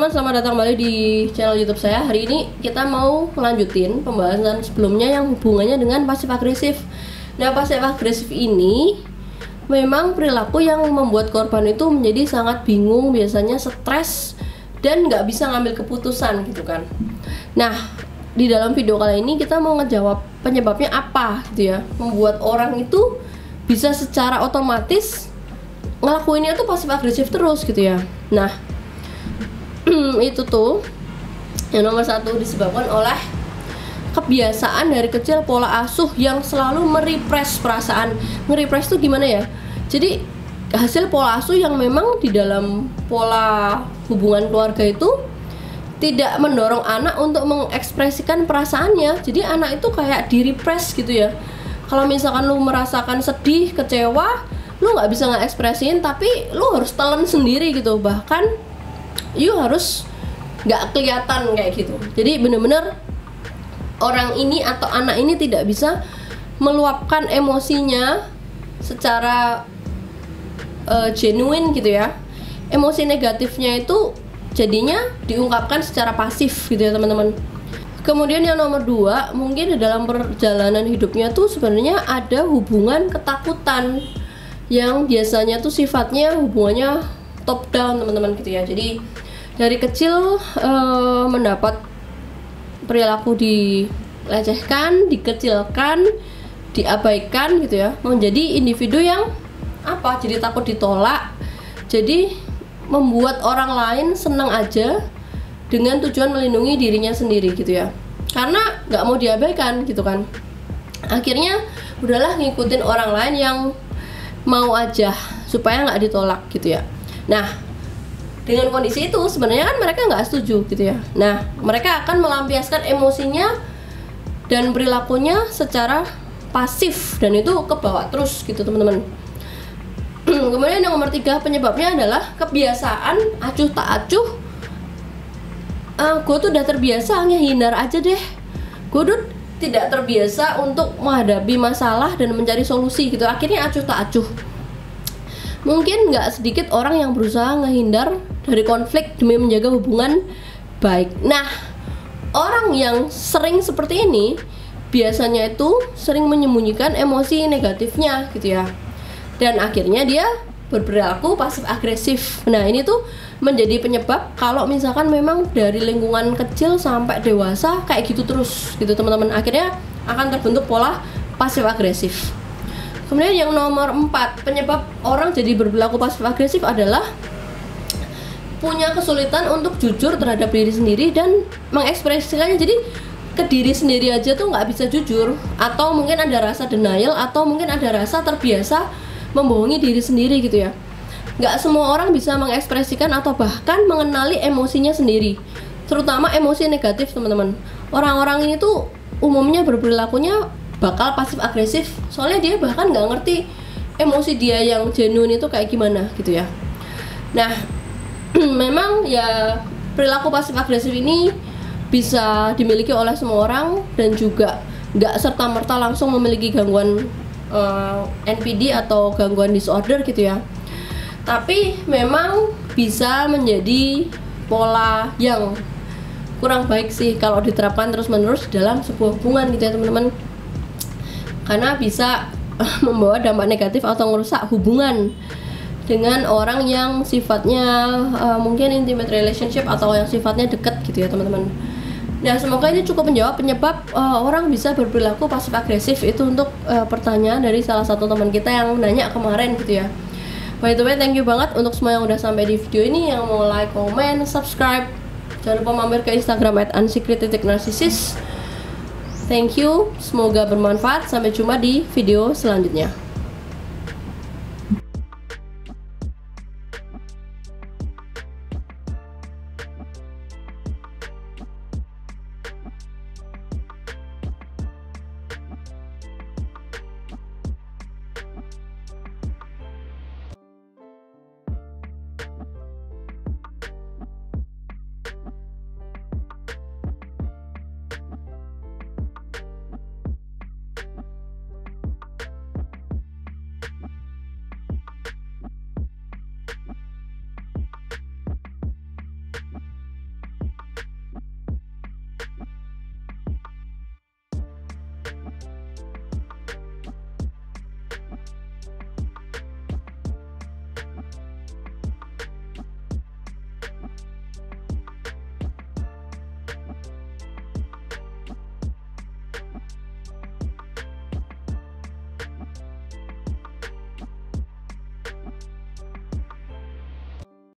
teman-teman, selamat datang kembali di channel YouTube saya. Hari ini kita mau melanjutin pembahasan sebelumnya yang hubungannya dengan pasif agresif. Nah, pasif agresif ini memang perilaku yang membuat korban itu menjadi sangat bingung, biasanya stres dan nggak bisa ngambil keputusan gitu kan. Nah, di dalam video kali ini kita mau ngejawab penyebabnya apa gitu ya, membuat orang itu bisa secara otomatis ngelakuinnya tuh pasif agresif terus gitu ya. Nah, itu tuh yang nomor satu disebabkan oleh kebiasaan dari kecil, pola asuh yang selalu merepress perasaan. Merepress tuh gimana ya? Jadi hasil pola asuh yang memang di dalam pola hubungan keluarga itu tidak mendorong anak untuk mengekspresikan perasaannya. Jadi anak itu kayak direpress gitu ya. Kalau misalkan lu merasakan sedih, kecewa, lu nggak bisa ngekspresiin, tapi lu harus telan sendiri gitu. Bahkan you harus nggak kelihatan kayak gitu. Jadi bener-bener orang ini atau anak ini tidak bisa meluapkan emosinya secara genuine gitu ya. Emosi negatifnya itu jadinya diungkapkan secara pasif gitu ya teman-teman. Kemudian yang nomor dua, mungkin di dalam perjalanan hidupnya tuh sebenarnya ada hubungan ketakutan yang biasanya tuh sifatnya hubungannya top down teman-teman gitu ya. Jadi dari kecil mendapat perilaku dilecehkan, dikecilkan, diabaikan gitu ya, menjadi individu yang apa? Jadi takut ditolak, jadi membuat orang lain senang aja dengan tujuan melindungi dirinya sendiri gitu ya, karena nggak mau diabaikan gitu kan. Akhirnya udahlah ngikutin orang lain yang mau aja supaya nggak ditolak gitu ya. Nah, dengan kondisi itu sebenarnya kan mereka nggak setuju gitu ya. Nah, mereka akan melampiaskan emosinya dan perilakunya secara pasif dan itu kebawa terus gitu teman-teman. Kemudian yang nomor tiga, penyebabnya adalah kebiasaan acuh tak acuh. Gue tuh udah terbiasa ngehindar aja deh. Gue tuh tidak terbiasa untuk menghadapi masalah dan mencari solusi gitu. Akhirnya acuh tak acuh. Mungkin nggak sedikit orang yang berusaha ngehindar dari konflik demi menjaga hubungan baik. Nah, orang yang sering seperti ini biasanya itu sering menyembunyikan emosi negatifnya gitu ya. Dan akhirnya dia berperilaku pasif agresif. Nah, ini tuh menjadi penyebab kalau misalkan memang dari lingkungan kecil sampai dewasa kayak gitu terus gitu teman-teman. Akhirnya akan terbentuk pola pasif agresif. Kemudian yang nomor 4, penyebab orang jadi berperilaku pasif agresif adalah punya kesulitan untuk jujur terhadap diri sendiri dan mengekspresikannya. Jadi ke diri sendiri aja tuh nggak bisa jujur, atau mungkin ada rasa denial, atau mungkin ada rasa terbiasa membohongi diri sendiri gitu ya. Nggak semua orang bisa mengekspresikan atau bahkan mengenali emosinya sendiri, terutama emosi negatif teman-teman. Orang-orang ini tuh umumnya berperilakunya bakal pasif agresif, soalnya dia bahkan nggak ngerti emosi dia yang genuine itu kayak gimana gitu ya. Nah, memang ya perilaku pasif agresif ini bisa dimiliki oleh semua orang dan juga nggak serta-merta langsung memiliki gangguan NPD atau gangguan disorder gitu ya. Tapi memang bisa menjadi pola yang kurang baik sih kalau diterapkan terus-menerus dalam sebuah hubungan gitu ya teman-teman. Karena bisa membawa dampak negatif atau merusak hubungan dengan orang yang sifatnya mungkin intimate relationship atau yang sifatnya dekat gitu ya teman-teman. Nah, semoga ini cukup menjawab penyebab orang bisa berperilaku pasif agresif itu untuk pertanyaan dari salah satu teman kita yang nanya kemarin gitu ya. By the way, thank you banget untuk semua yang udah sampai di video ini, yang mau like, comment, subscribe. Jangan lupa mampir ke Instagram @unsecret_narcissus. Thank you, semoga bermanfaat. Sampai jumpa di video selanjutnya.